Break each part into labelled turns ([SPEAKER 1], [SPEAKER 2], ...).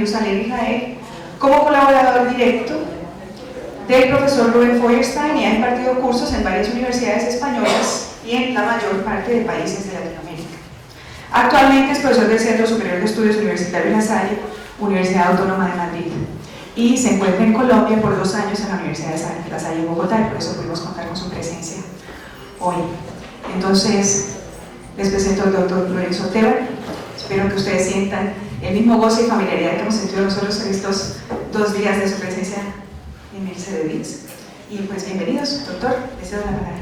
[SPEAKER 1] Jerusalén, Israel, como colaborador directo del profesor Rubén Feuerstein y ha impartido cursos en varias universidades españolas y en la mayor parte de países de Latinoamérica. Actualmente es profesor del Centro Superior de Estudios Universitarios La Salle, Universidad Autónoma de Madrid, y se encuentra en Colombia por 2 años en la Universidad de La Salle en Bogotá, y por eso pudimos contar con su presencia hoy. Entonces, les presento al doctor Lorenzo Teber. Espero que ustedes sientan el mismo gozo y familiaridad que hemos sentido nosotros en estos 2 días de su presencia en el CDDIS. Y pues bienvenidos, doctor, les cedo la palabra.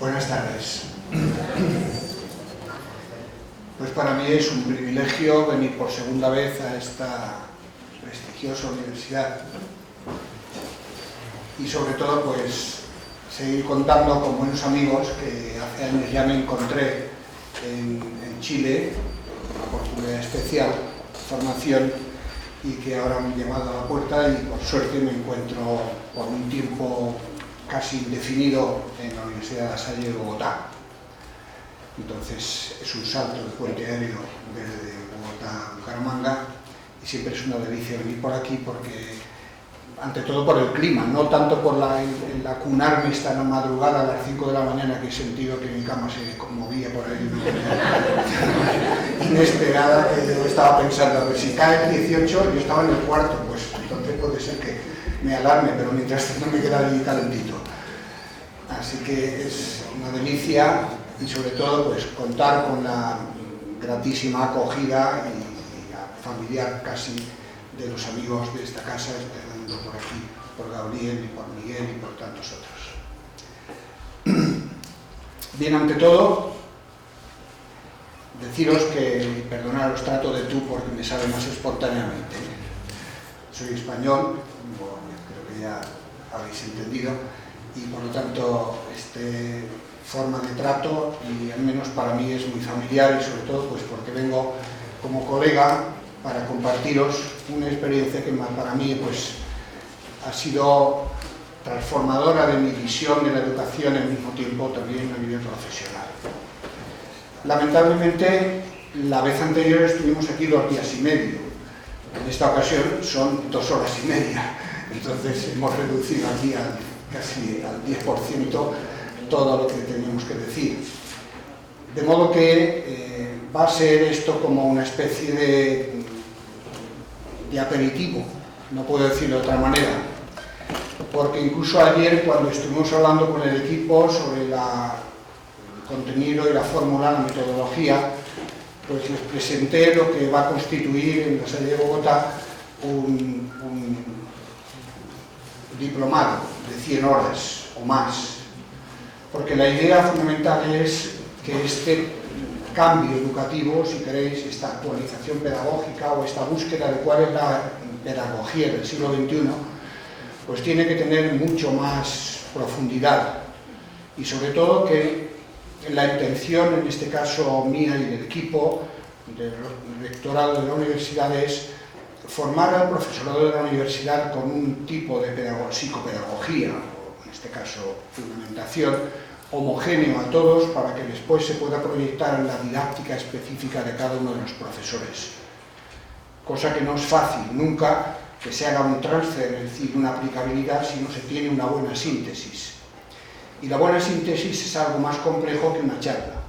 [SPEAKER 2] Buenas tardes. Pues para mí es un privilegio venir por segunda vez a esta prestigiosa universidad y sobre todo pues seguir contando con buenos amigos que hace años ya me encontré en Chile, una oportunidad especial, formación, y que ahora me han llamado a la puerta y por suerte me encuentro por un tiempo casi indefinido en la Universidad de La Salle de Bogotá. Entonces es un salto de puente aéreo desde Bogotá a Bucaramanga y siempre es una delicia venir por aquí porque, ante todo por el clima, no tanto por el acunarme esta madrugada a las 5 de la mañana, que he sentido que mi cama se movía por ahí inesperada, que yo estaba pensando, a ver si cae el 18, yo estaba en el cuarto, pues entonces puede ser que me alarme, pero mientras tanto me queda allí calentito. Así que es una delicia y sobre todo pues contar con la gratísima acogida y familiar casi de los amigos de esta casa, empezando por aquí, por Gabriel y por Miguel y por tantos otros. Bien, ante todo, deciros que, perdonaros, trato de tú porque me sale más espontáneamente. Soy español, creo que ya habéis entendido, y por lo tanto esta forma de trato, y al menos para mí es muy familiar, y sobre todo pues porque vengo como colega para compartiros una experiencia que para mí pues ha sido transformadora de mi visión de la educación, al mismo tiempo también a nivel profesional. Lamentablemente la vez anterior estuvimos aquí 2 días y medio, en esta ocasión son 2 horas y media, entonces hemos reducido aquí casi al 10% todo lo que teníamos que decir. De modo que va a ser esto como una especie de aperitivo, no puedo decirlo de otra manera, porque incluso ayer cuando estuvimos hablando con el equipo sobre el contenido y la fórmula, la metodología, pues les presenté lo que va a constituir en La Salle de Bogotá un diplomado de 100 horas o más, porque la idea fundamental es que este cambio educativo, si queréis, esta actualización pedagógica o esta búsqueda de cuál es la pedagogía del siglo XXI, pues tiene que tener mucho más profundidad y sobre todo que la intención, en este caso mía y del equipo del rectorado de la universidad, es formar al profesorado de la universidad con un tipo de psicopedagogía, o en este caso fundamentación, homogéneo a todos para que después se pueda proyectar en la didáctica específica de cada uno de los profesores. Cosa que no es fácil nunca que se haga un transfer, es decir, una aplicabilidad, si no se tiene una buena síntesis. Y la buena síntesis es algo más complejo que una charla.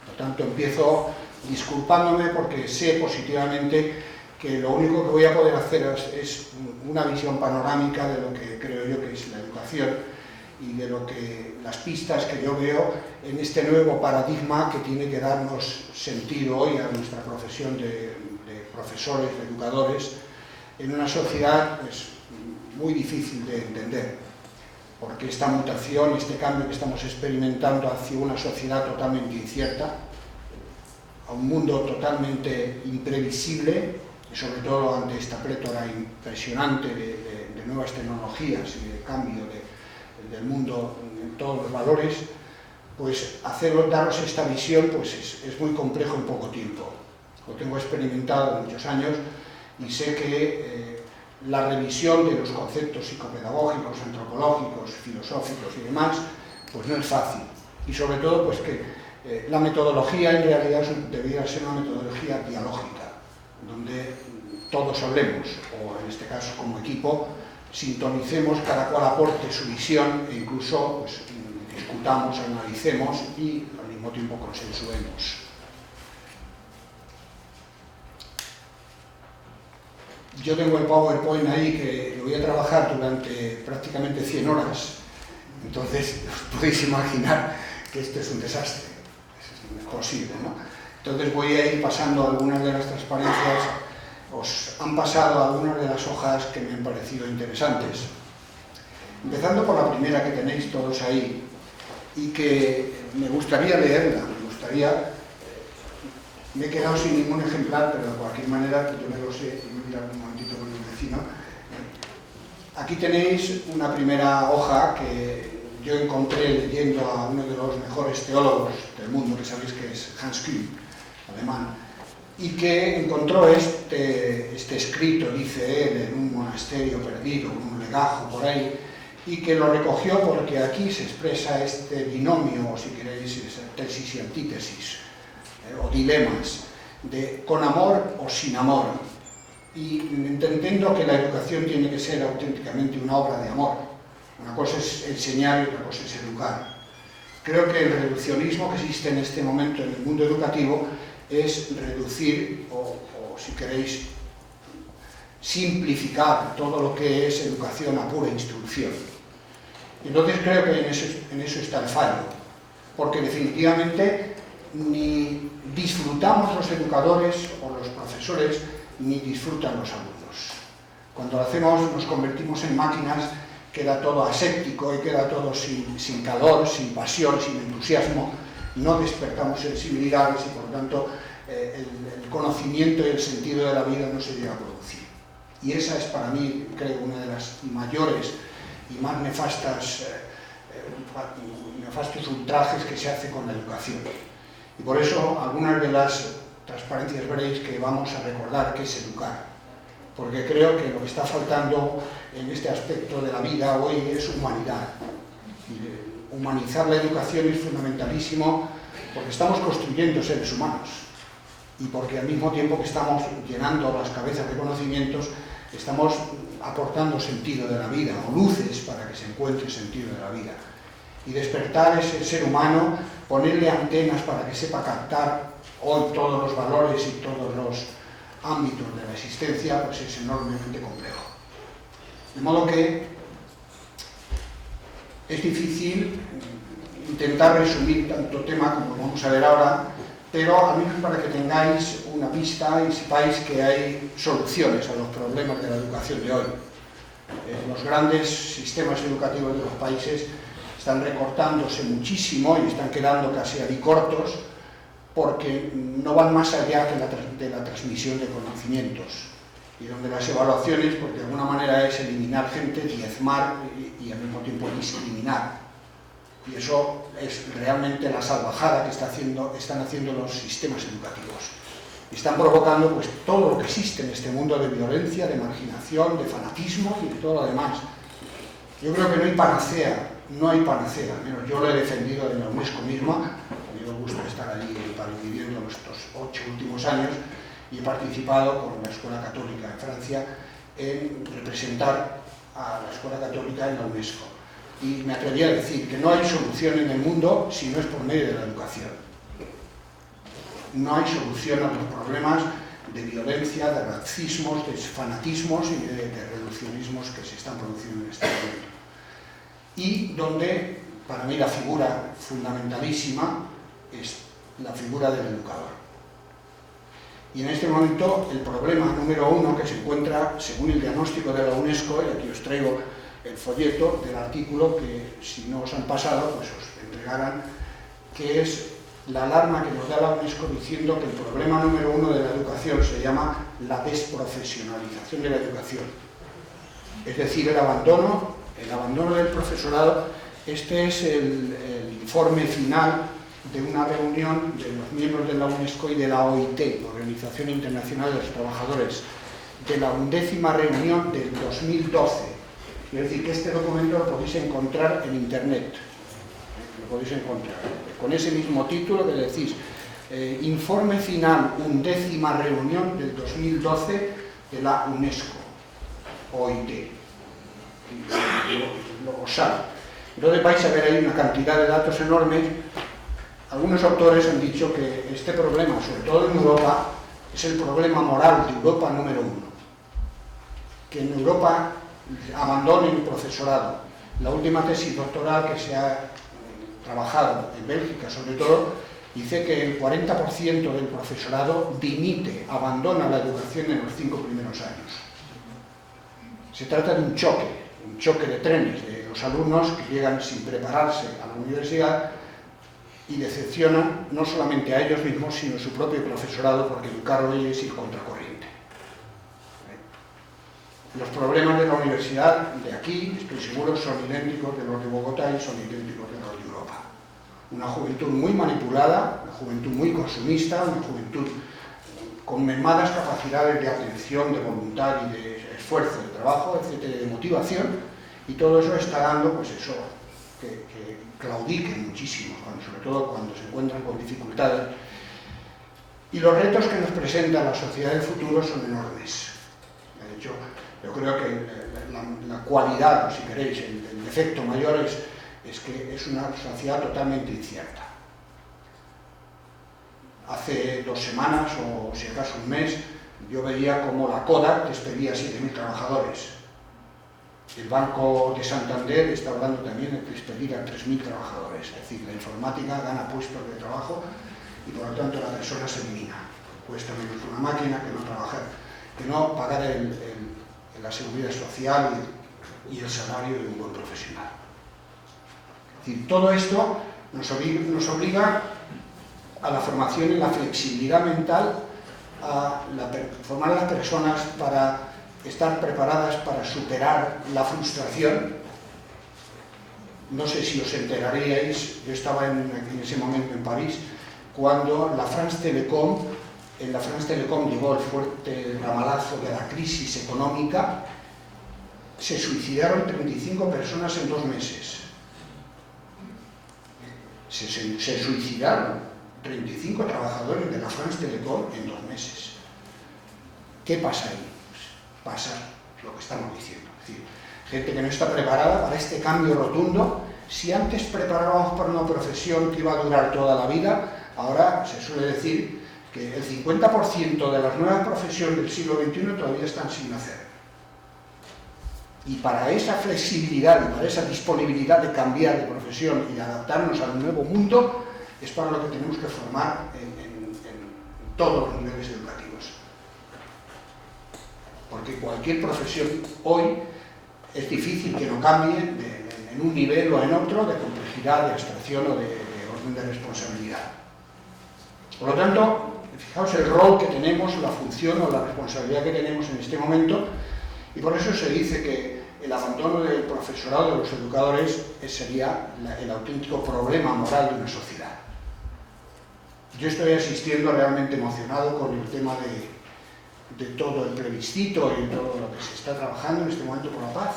[SPEAKER 2] Por lo tanto, empiezo disculpándome porque sé positivamente que lo único que voy a poder hacer es una visión panorámica de lo que creo yo que es la educación y de lo que las pistas que yo veo en este nuevo paradigma que tiene que darnos sentido hoy a nuestra profesión de profesores, de educadores, en una sociedad pues, muy difícil de entender, porque esta mutación, este cambio que estamos experimentando hacia una sociedad totalmente incierta, a un mundo totalmente imprevisible, y sobre todo ante esta plétora impresionante de nuevas tecnologías y de cambio del mundo en todos los valores, pues daros esta visión pues es muy complejo en poco tiempo. Lo tengo experimentado en muchos años y sé que la revisión de los conceptos psicopedagógicos, antropológicos, filosóficos y demás, pues no es fácil. Y sobre todo, pues que la metodología en realidad debería ser una metodología dialógica, donde todos hablemos, o en este caso como equipo, sintonicemos, cada cual aporte su visión e incluso pues, discutamos, analicemos y al mismo tiempo consensuemos. Yo tengo el PowerPoint ahí que lo voy a trabajar durante prácticamente 100 horas, entonces os podéis imaginar que esto es un desastre, es imposible, ¿no? Entonces voy a ir pasando algunas de las transparencias. Os han pasado algunas de las hojas que me han parecido interesantes. Empezando por la primera que tenéis todos ahí, y que me gustaría leerla, me he quedado sin ningún ejemplar, pero de cualquier manera, yo me lo sé, y voy a mirar un momentito con el vecino. Aquí tenéis una primera hoja que yo encontré leyendo a uno de los mejores teólogos del mundo, que sabéis que es Hans Küng, alemán, y que encontró este escrito, dice él, en un monasterio perdido, en un legajo por ahí, y que lo recogió porque aquí se expresa este binomio, o si queréis, tesis y antítesis, o dilemas, de con amor o sin amor, y entendiendo que la educación tiene que ser auténticamente una obra de amor. Una cosa es enseñar y otra cosa es educar. Creo que el reduccionismo que existe en este momento en el mundo educativo es reducir, o si queréis, simplificar todo lo que es educación a pura instrucción. Entonces creo que en eso está el fallo, porque definitivamente ni disfrutamos los educadores o los profesores, ni disfrutan los alumnos. Cuando lo hacemos nos convertimos en máquinas, queda todo aséptico y queda todo sin calor, sin pasión, sin entusiasmo. No despertamos sensibilidades y por lo tanto el conocimiento y el sentido de la vida no se llega a producir. Y esa es para mí, creo, una de las mayores y más nefastos ultrajes que se hace con la educación. Y por eso algunas de las transparencias veréis que vamos a recordar qué es educar, porque creo que lo que está faltando en este aspecto de la vida hoy es humanidad. Y humanizar la educación es fundamentalísimo porque estamos construyendo seres humanos y porque al mismo tiempo que estamos llenando las cabezas de conocimientos, estamos aportando sentido de la vida, o luces para que se encuentre sentido de la vida. Y despertar ese ser humano, ponerle antenas para que sepa captar hoy todos los valores y todos los ámbitos de la existencia, pues es enormemente complejo. De modo que es difícil intentar resumir tanto tema como vamos a ver ahora, pero al menos para que tengáis una pista y sepáis que hay soluciones a los problemas de la educación de hoy. Los grandes sistemas educativos de los países están recortándose muchísimo y están quedando casi cortos porque no van más allá de la transmisión de conocimientos y donde las evaluaciones, porque de alguna manera es eliminar gente, diezmar y al mismo tiempo discriminar. Y eso es realmente la salvajada que están haciendo los sistemas educativos. Están provocando pues, todo lo que existe en este mundo de violencia, de marginación, de fanatismo y de todo lo demás. Yo creo que no hay panacea, al menos yo lo he defendido en la UNESCO misma. A mí me gusta estar allí viviendo estos 8 últimos años y he participado con la Escuela Católica en Francia en representar a la Escuela Católica en la UNESCO. Y me atreví a decir que no hay solución en el mundo si no es por medio de la educación. No hay solución a los problemas de violencia, de racismos, de fanatismos y de reduccionismos que se están produciendo en este momento. Y donde, para mí, la figura fundamentalísima es la figura del educador. Y en este momento el problema número 1 que se encuentra, según el diagnóstico de la UNESCO, y aquí os traigo el folleto del artículo que si no os han pasado, pues os entregarán, que es la alarma que nos da la UNESCO diciendo que el problema número 1 de la educación se llama la desprofesionalización de la educación. Es decir, el abandono del profesorado. Este es el informe final de una reunión de los miembros de la UNESCO y de la OIT, Organización Internacional de los Trabajadores, de la 11ª reunión del 2012. Es decir, que este documento lo podéis encontrar en internet. Lo podéis encontrar. Con ese mismo título que decís, informe final, 11ª reunión del 2012 de la UNESCO, OIT. Lo sabe. Entonces vais a ver ahí una cantidad de datos enormes. Algunos autores han dicho que este problema, sobre todo en Europa, es el problema moral de Europa número 1. Que en Europa abandonen el profesorado. La última tesis doctoral que se ha trabajado en Bélgica, sobre todo, dice que el 40% del profesorado dimite, abandona la educación en los 5 primeros años. Se trata de un choque de trenes de los alumnos que llegan sin prepararse a la universidad y decepcionan no solamente a ellos mismos, sino a su propio profesorado, porque educarlo hoy es ir contracorriente. Los problemas de la universidad de aquí, estoy seguro, son idénticos de los de Bogotá y son idénticos de los de Europa. Una juventud muy manipulada, una juventud muy consumista, una juventud con mermadas capacidades de atención, de voluntad y de esfuerzo, de trabajo, etcétera, de motivación, y todo eso está dando, pues eso, que claudiquen muchísimo, sobre todo cuando se encuentran con dificultades. Y los retos que nos presenta la sociedad del futuro son enormes. De hecho, yo creo que la cualidad, o si queréis, el defecto mayor es que es una sociedad totalmente incierta. Hace 2 semanas, o si acaso un mes, yo veía como la Kodak despedía a 7.000 trabajadores. El Banco de Santander está hablando también de despedir a 3.000 trabajadores. Es decir, la informática gana puestos de trabajo y por lo tanto la persona se elimina. Cuesta menos una máquina que no trabajar, que no pagar la seguridad social y el salario de un buen profesional. Es decir, todo esto nos obliga a la formación y la flexibilidad mental, a formar a las personas para estar preparadas para superar la frustración. No sé si os enteraríais, yo estaba en ese momento en París, cuando la France Telecom llegó el fuerte ramalazo de la crisis económica, se suicidaron 35 personas en 2 meses. Se suicidaron 35 trabajadores de la France Telecom en 2 meses. ¿Qué pasa ahí? Pues pasa lo que estamos diciendo. Es decir, gente que no está preparada para este cambio rotundo. Si antes preparábamos para una profesión que iba a durar toda la vida, ahora se suele decir que el 50% de las nuevas profesiones del siglo XXI todavía están sin hacer. Y para esa flexibilidad y para esa disponibilidad de cambiar de profesión y de adaptarnos al nuevo mundo, es para lo que tenemos que formar en todos los niveles educativos. Porque cualquier profesión hoy es difícil que no cambie en un nivel o en otro de complejidad, de abstracción o de orden de responsabilidad. Por lo tanto, fijaos el rol que tenemos, la función o la responsabilidad que tenemos en este momento, y por eso se dice que el abandono del profesorado de los educadores sería el auténtico problema moral de una sociedad. Yo estoy asistiendo realmente emocionado con el tema de todo el plebiscito y todo lo que se está trabajando en este momento por la paz.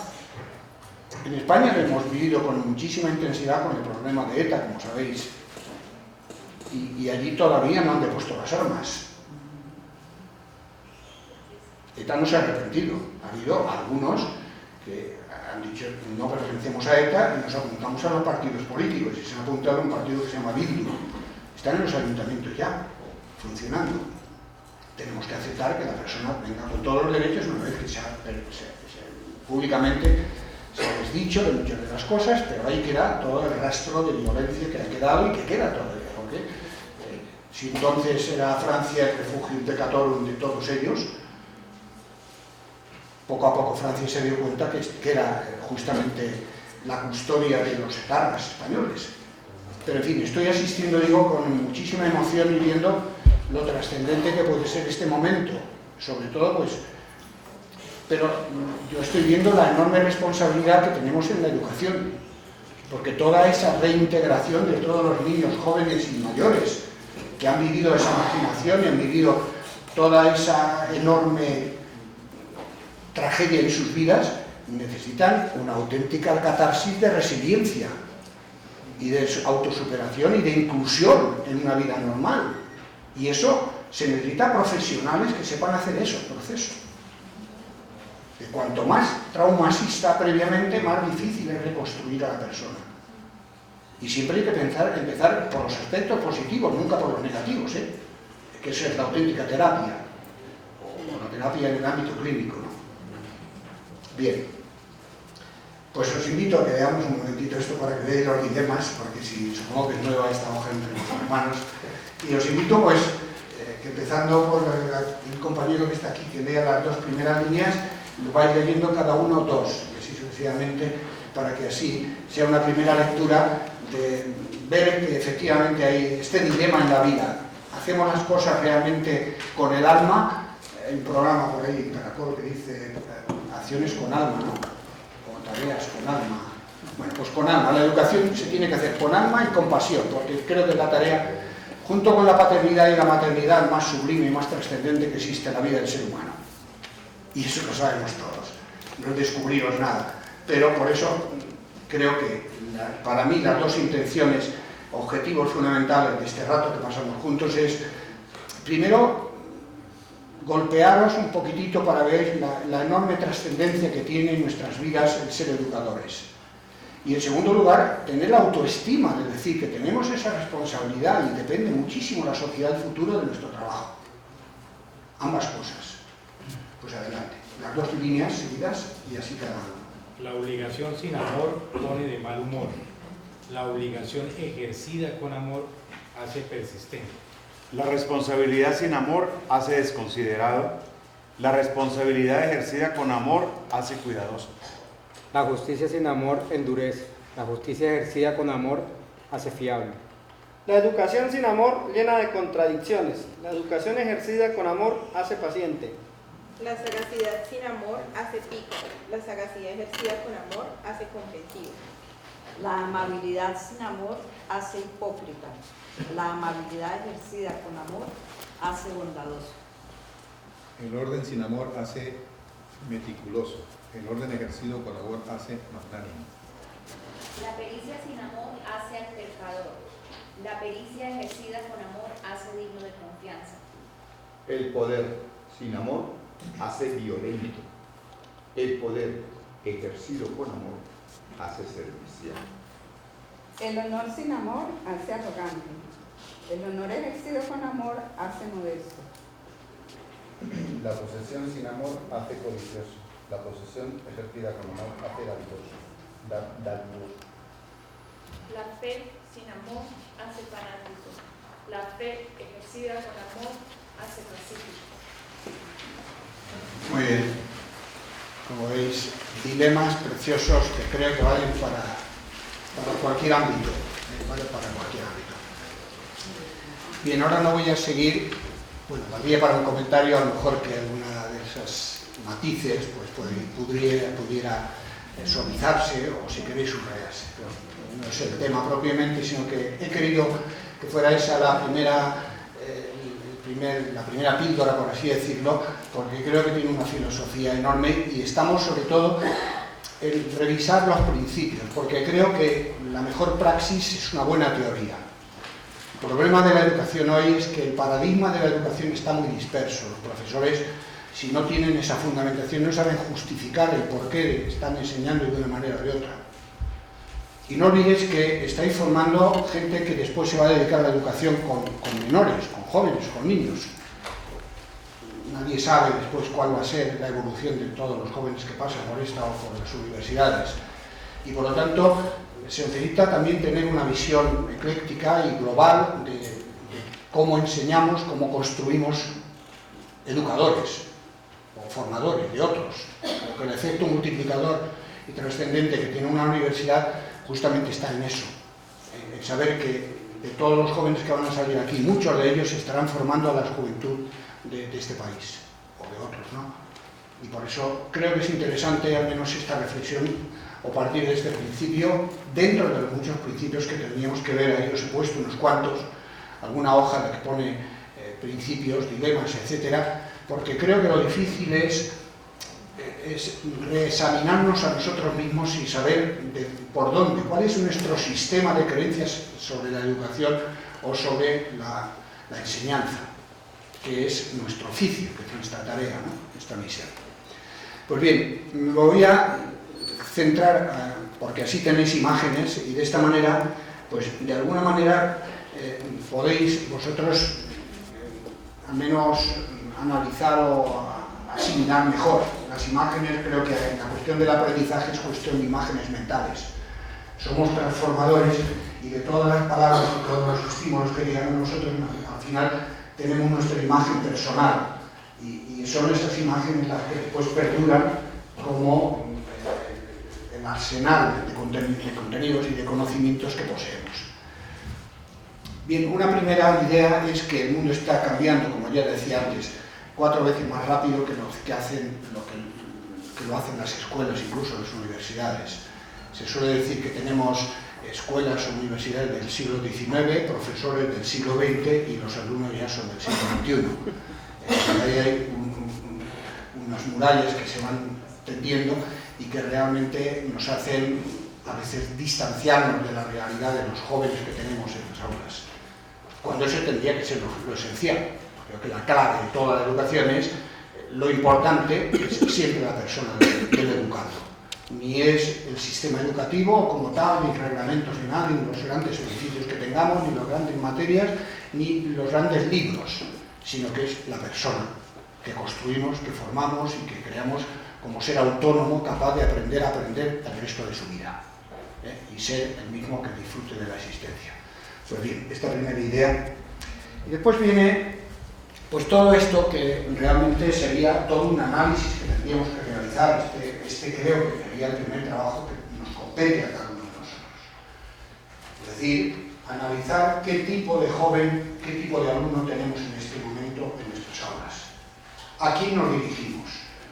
[SPEAKER 2] En España lo hemos vivido con muchísima intensidad con el problema de ETA, como sabéis, y allí todavía no han depuesto las armas. ETA no se ha arrepentido. Ha habido algunos que han dicho no pertenecemos a ETA y nos apuntamos a los partidos políticos, y se han apuntado a un partido que se llama Bildu. Están en los ayuntamientos ya, funcionando. Tenemos que aceptar que la persona venga con todos los derechos una vez que públicamente se ha desdicho de muchas de las cosas, pero ahí queda todo el rastro de violencia que ha quedado y que queda todavía. Porque si entonces era Francia el refugio pecatorum de todos ellos, poco a poco Francia se dio cuenta que era justamente la custodia de los etarras españoles. Pero en fin, estoy asistiendo, digo, con muchísima emoción y viendo lo trascendente que puede ser este momento, sobre todo, pues, pero yo estoy viendo la enorme responsabilidad que tenemos en la educación, porque toda esa reintegración de todos los niños, jóvenes y mayores, que han vivido esa marginación y han vivido toda esa enorme tragedia en sus vidas, necesitan una auténtica catarsis de resiliencia y de autosuperación y de inclusión en una vida normal. Y eso se necesita profesionales que sepan hacer esos procesos. Que cuanto más traumasista previamente, más difícil es reconstruir a la persona. Y siempre hay que empezar por los aspectos positivos, nunca por los negativos, ¿eh? Que eso es la auténtica terapia, o la terapia en el ámbito clínico, ¿no? Bien, pues os invito a que veamos un momentito esto para que veáis los dilemas, porque si supongo que es nueva esta hoja entre nuestras manos, y os invito pues que empezando por el compañero que está aquí, que lea las dos primeras líneas, lo vais leyendo cada uno dos, y así sucesivamente, para que así sea una primera lectura de ver que efectivamente hay este dilema en la vida. Hacemos las cosas realmente con el alma. Hay un programa por ahí, Caracol, que dice acciones con alma, ¿no? O tareas con alma. Bueno, pues con alma. La educación se tiene que hacer con alma y con pasión, porque creo que es la tarea, junto con la paternidad y la maternidad, más sublime y más trascendente que existe en la vida del ser humano. Y eso lo sabemos todos. No descubrimos nada. Pero por eso creo que para mí las dos intenciones, objetivos fundamentales de este rato que pasamos juntos es, primero, golpearos un poquitito para ver la enorme trascendencia que tiene en nuestras vidas el ser educadores. Y en segundo lugar, tener la autoestima de decir que tenemos esa responsabilidad y depende muchísimo la sociedad del futuro de nuestro trabajo. Ambas cosas. Pues adelante. Las dos líneas seguidas y así cada uno.
[SPEAKER 3] La obligación sin amor pone de mal humor. La obligación ejercida con amor hace persistente.
[SPEAKER 4] La responsabilidad sin amor hace desconsiderado. La responsabilidad ejercida con amor hace cuidadoso.
[SPEAKER 5] La justicia sin amor endurece. La justicia ejercida con amor hace fiable.
[SPEAKER 6] La educación sin amor llena de contradicciones. La educación ejercida con amor hace paciente.
[SPEAKER 7] La sagacidad sin amor hace pícaro. La sagacidad ejercida con amor hace comprensivo.
[SPEAKER 8] La amabilidad sin amor hace hipócrita. La amabilidad ejercida con amor hace bondadoso.
[SPEAKER 9] El orden sin amor hace meticuloso. El orden ejercido con amor hace magnánimo.
[SPEAKER 10] La pericia sin amor hace altercador. La pericia ejercida con amor hace digno de confianza.
[SPEAKER 11] El poder sin amor hace violento. El poder ejercido con amor hace servicial.
[SPEAKER 8] El honor sin amor hace arrogante. El honor ejercido con amor hace modesto.
[SPEAKER 9] La posesión sin amor hace codicioso. La posesión ejercida con amor hace dadivoso.
[SPEAKER 7] La fe sin amor hace fanático. La fe ejercida con amor hace pacífico.
[SPEAKER 2] Muy bien. Como veis, dilemas preciosos que creo que valen para cualquier ámbito. Vale para cualquier ámbito. Bien, ahora no voy a seguir. Bueno, valdría para un comentario, a lo mejor que alguna de esas matices pudiera suavizarse o, si queréis, subrayarse. Pero no es el tema propiamente, sino que he querido que fuera esa la primera píldora, por así decirlo, porque creo que tiene una filosofía enorme y estamos sobre todo en revisar los principios, porque creo que la mejor praxis es una buena teoría. El problema de la educación hoy es que el paradigma de la educación está muy disperso. Los profesores, si no tienen esa fundamentación, no saben justificar el por qué están enseñando de una manera o de otra. Y no olvidéis que estáis formando gente que después se va a dedicar a la educación con menores, con jóvenes, con niños. Nadie sabe después cuál va a ser la evolución de todos los jóvenes que pasan por esta o por las universidades. Y por lo tanto, se necesita también tener una visión ecléctica y global de cómo enseñamos, cómo construimos educadores o formadores de otros. Porque el efecto multiplicador y trascendente que tiene una universidad justamente está en eso, en saber que de todos los jóvenes que van a salir aquí, muchos de ellos estarán formando a la juventud de este país, o de otros, ¿no? Y por eso creo que es interesante al menos esta reflexión, o partir de este principio, dentro de los muchos principios que tendríamos que ver. Ahí os he puesto unos cuantos, alguna hoja en la que pone principios, dilemas, etcétera, porque creo que lo difícil es es reexaminarnos a nosotros mismos y saber por dónde, cuál es nuestro sistema de creencias sobre la educación o sobre la enseñanza, que es nuestro oficio, que es nuestra tarea, ¿no? Nuestra misión. Pues bien, me voy a centrar, porque así tenéis imágenes y de esta manera, pues de alguna manera podéis vosotros al menos analizar o asimilar mejor. Las imágenes, creo que la cuestión del aprendizaje es cuestión de imágenes mentales. Somos transformadores y de todas las palabras y todos los estímulos que llegamos nosotros, al final tenemos nuestra imagen personal y son esas imágenes las que después perduran como el arsenal de contenidos y de conocimientos que poseemos. Bien, una primera idea es que el mundo está cambiando, como ya decía antes, 4 veces más rápido que lo hacen las escuelas, incluso las universidades. Se suele decir que tenemos escuelas o universidades del siglo XIX, profesores del siglo XX y los alumnos ya son del siglo XXI. Ahí hay unas murallas que se van tendiendo y que realmente nos hacen a veces distanciarnos de la realidad de los jóvenes que tenemos en las aulas, cuando eso tendría que ser lo esencial. Creo que la clave de toda la educación es lo importante, es siempre la persona del educando. Ni es el sistema educativo como tal, ni reglamentos, ni nada, ni los grandes edificios que tengamos, ni las grandes materias, ni los grandes libros, sino que es la persona que construimos, que formamos y que creamos como ser autónomo, capaz de aprender el resto de su vida, y ser el mismo que disfrute de la existencia. Pues bien, esta primera idea. Y después viene pues todo esto que realmente sería todo un análisis que tendríamos que realizar. Este creo que sería el primer trabajo que nos compete a cada uno de nosotros. Es decir, analizar qué tipo de joven, qué tipo de alumno tenemos en este momento en nuestras aulas. ¿A quién nos dirigimos?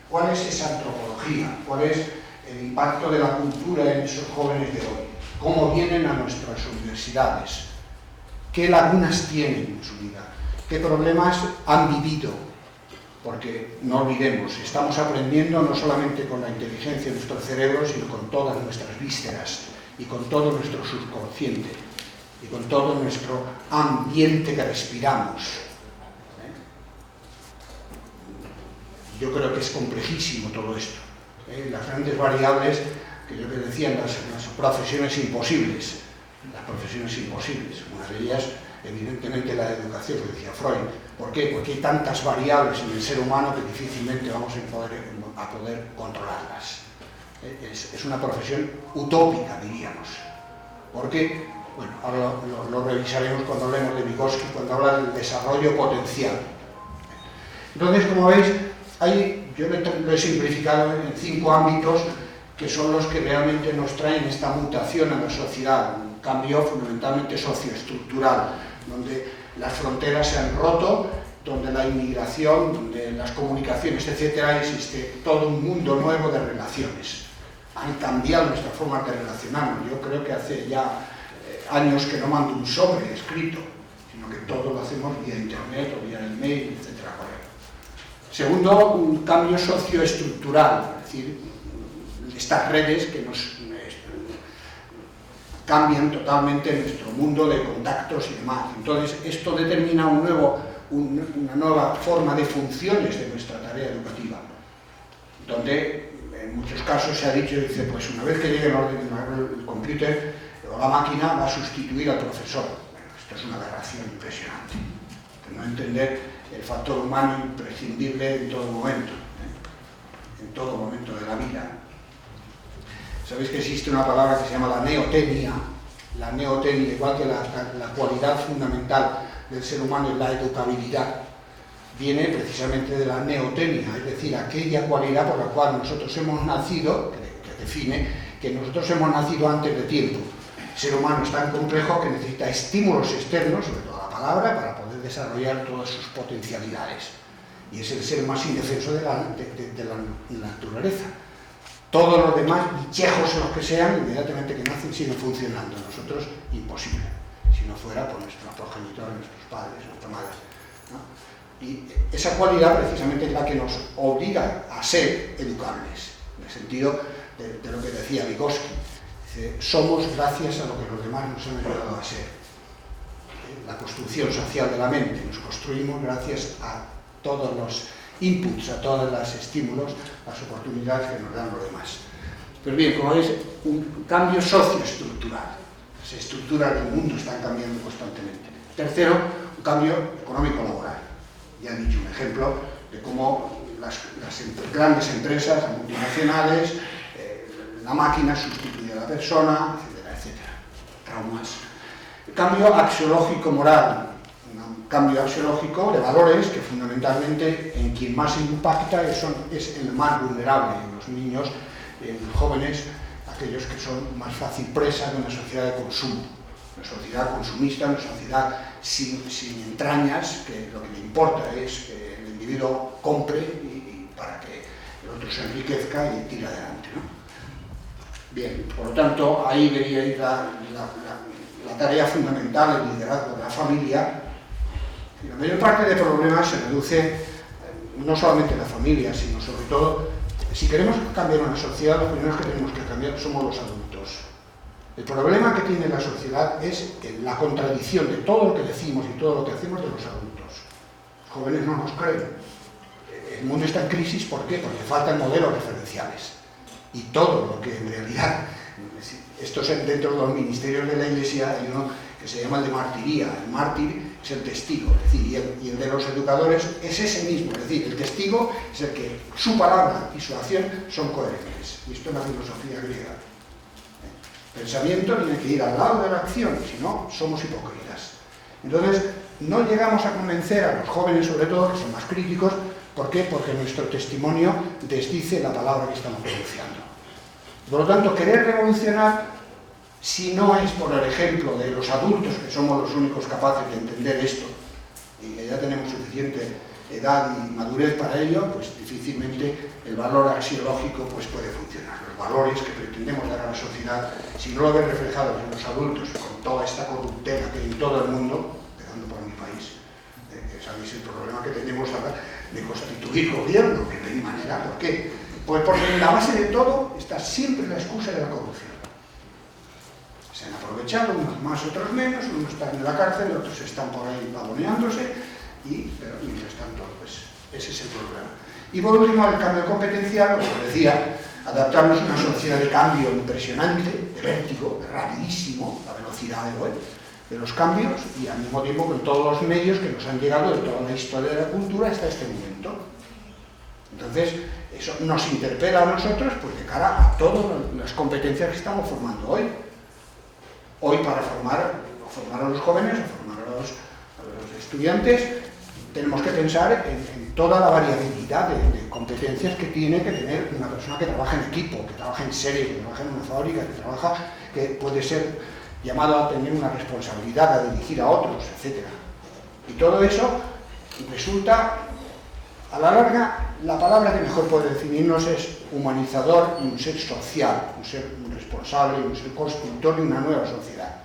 [SPEAKER 2] ¿Cuál es esa antropología? ¿Cuál es el impacto de la cultura en esos jóvenes de hoy? ¿Cómo vienen a nuestras universidades? ¿Qué lagunas tienen en su vida? ¿Qué problemas han vivido? Porque no olvidemos, estamos aprendiendo no solamente con la inteligencia de nuestro cerebro, sino con todas nuestras vísceras y con todo nuestro subconsciente y con todo nuestro ambiente que respiramos. Yo creo que es complejísimo todo esto. Las grandes variables que yo les decía, las profesiones imposibles. Las profesiones imposibles. Una de ellas, evidentemente, la educación, lo decía Freud. ¿Por qué? Porque hay tantas variables en el ser humano que difícilmente vamos a poder controlarlas. Es una profesión utópica, diríamos. ¿Por qué? Bueno, ahora lo revisaremos cuando hablemos de Vygotsky, cuando habla del desarrollo potencial. Entonces, como veis, yo lo he simplificado en 5 ámbitos que son los que realmente nos traen esta mutación a la sociedad, un cambio fundamentalmente socioestructural, donde las fronteras se han roto, donde la inmigración, donde las comunicaciones, etcétera, existe todo un mundo nuevo de relaciones. Han cambiado nuestras formas de relacionarnos. Yo creo que hace ya años que no mando un sobre escrito, sino que todo lo hacemos vía internet o vía email, etcétera. Segundo, un cambio socioestructural, es decir, estas redes que nos cambian totalmente nuestro mundo de contactos y demás. Entonces, esto determina una nueva forma de funciones de nuestra tarea educativa, donde en muchos casos se ha dicho, dice, pues una vez que llegue el computer o la máquina va a sustituir al profesor. Bueno, esto es una aberración impresionante. No entender el factor humano imprescindible en todo momento de la vida. Sabéis que existe una palabra que se llama la neotenia. La neotenia, igual que la cualidad fundamental del ser humano es la educabilidad, viene precisamente de la neotenia, es decir, aquella cualidad por la cual nosotros hemos nacido, que define que nosotros hemos nacido antes de tiempo. El ser humano es tan complejo que necesita estímulos externos, sobre todo la palabra, para poder desarrollar todas sus potencialidades. Y es el ser más indefenso de la naturaleza. Todos los demás, bichejos los que sean, inmediatamente que nacen siguen funcionando. Nosotros, imposible. Si no fuera por nuestros progenitores, nuestros padres, nuestra madre, ¿no? Y esa cualidad precisamente es la que nos obliga a ser educables, en el sentido de lo que decía Vygotsky. Dice, somos gracias a lo que los demás nos han ayudado a ser. La construcción social de la mente, nos construimos gracias a todos los inputs, a todos los estímulos, las oportunidades que nos dan los demás. Pero bien, como veis, un cambio socioestructural. Las estructuras del mundo están cambiando constantemente. Tercero, un cambio económico-laboral. Ya he dicho un ejemplo de cómo las grandes empresas, las multinacionales, la máquina sustituye a la persona, etcétera, etcétera. Traumas. El cambio axiológico-moral, un cambio axiológico de valores que fundamentalmente en quien más impacta es el más vulnerable, en los niños, en los jóvenes, aquellos que son más fácil presa de una sociedad de consumo, una sociedad consumista, una sociedad sin entrañas, que lo que le importa es que el individuo compre y para que el otro se enriquezca y tire adelante, ¿no? Bien, por lo tanto, ahí debería ir la tarea fundamental, el liderazgo de la familia. Y la mayor parte de problemas se reduce no solamente en la familia, sino sobre todo, si queremos cambiar una sociedad, los primeros que tenemos que cambiar somos los adultos. El problema que tiene la sociedad es la contradicción de todo lo que decimos y todo lo que hacemos de los adultos. Los jóvenes no nos creen. El mundo está en crisis, ¿por qué? Porque faltan modelos referenciales. Y todo lo que en realidad, esto es dentro de los ministerios de la Iglesia, hay uno que se llama el de martiría. El mártir es el testigo, es decir, y el de los educadores es ese mismo, es decir, el testigo es el que su palabra y su acción son coherentes. Y esto es la filosofía griega. El pensamiento tiene que ir al lado de la acción, si no, somos hipócritas. Entonces, no llegamos a convencer a los jóvenes, sobre todo, que son más críticos. ¿Por qué? Porque nuestro testimonio desdice la palabra que estamos pronunciando. Por lo tanto, querer revolucionar, si no es por el ejemplo de los adultos, que somos los únicos capaces de entender esto, y que ya tenemos suficiente edad y madurez para ello, pues difícilmente el valor axiológico pues puede funcionar. Los valores que pretendemos dar a la sociedad, si no lo ven reflejados en los adultos, con toda esta corruptela que hay en todo el mundo, empezando por mi país, sabéis el problema que tenemos ahora de constituir gobierno, que de manera, ¿por qué? Pues porque en la base de todo está siempre la excusa de la corrupción. Se han aprovechado, unos más, otros menos, unos están en la cárcel, otros están por ahí pavoneándose, pero mientras tanto, pues ese es el problema. Y por último, el cambio competencial, como decía, adaptarnos a una sociedad de cambio impresionante, de vértigo, rapidísimo, la velocidad de los cambios, y al mismo tiempo con todos los medios que nos han llegado de toda la historia de la cultura hasta este momento. Entonces, eso nos interpela a nosotros pues, de cara a todas las competencias que estamos formando hoy. Hoy para formar a los jóvenes, o formar a los estudiantes, tenemos que pensar en toda la variabilidad de competencias que tiene que tener una persona que trabaja en equipo, que trabaja en serie, que trabaja en una fábrica, que puede ser llamado a tener una responsabilidad, a dirigir a otros, etc. Y todo eso resulta, a la larga, la palabra que mejor puede definirnos es humanizador y un ser social, un ser responsable, un ser constructor de una nueva sociedad.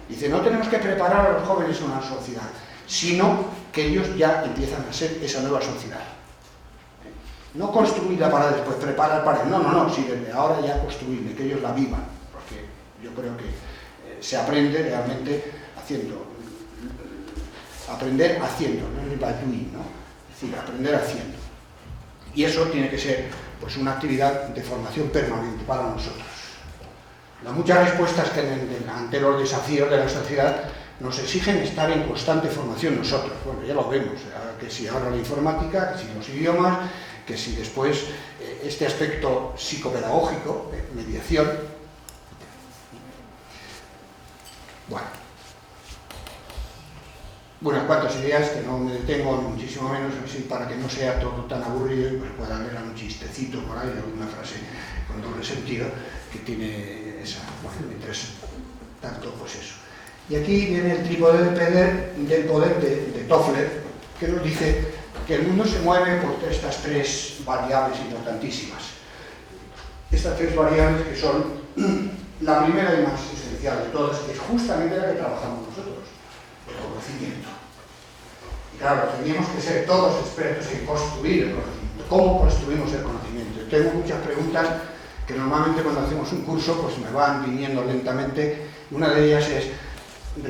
[SPEAKER 2] Dice, no tenemos que preparar a los jóvenes a una sociedad, sino que ellos ya empiezan a ser esa nueva sociedad. No construirla para después preparar para él, no, si desde ahora ya construirla, que ellos la vivan, porque yo creo que se aprende realmente haciendo, aprender haciendo, no es by doing, ¿no? Es decir, aprender haciendo. Y eso tiene que ser pues, una actividad de formación permanente para nosotros. Las muchas respuestas que ante los desafíos de la sociedad nos exigen estar en constante formación nosotros. Bueno, ya lo vemos, que si ahora la informática, que si los idiomas, que si después este aspecto psicopedagógico, de mediación. Bueno, cuantas ideas que no me detengo, muchísimo menos, así para que no sea todo tan aburrido y pues pueda leer un chistecito por ahí, alguna frase con doble sentido que tiene esa, bueno, mientras tanto, pues eso. Y aquí viene el trípode del poder de Toffler, que nos dice que el mundo se mueve por estas tres variables importantísimas. Estas tres variables que son la primera y más esencial de todas, que es justamente la que trabajamos nosotros, el conocimiento. Claro, teníamos que ser todos expertos en construir el conocimiento. ¿Cómo construimos el conocimiento? Tengo muchas preguntas que normalmente cuando hacemos un curso pues me van viniendo lentamente. Una de ellas es, realmente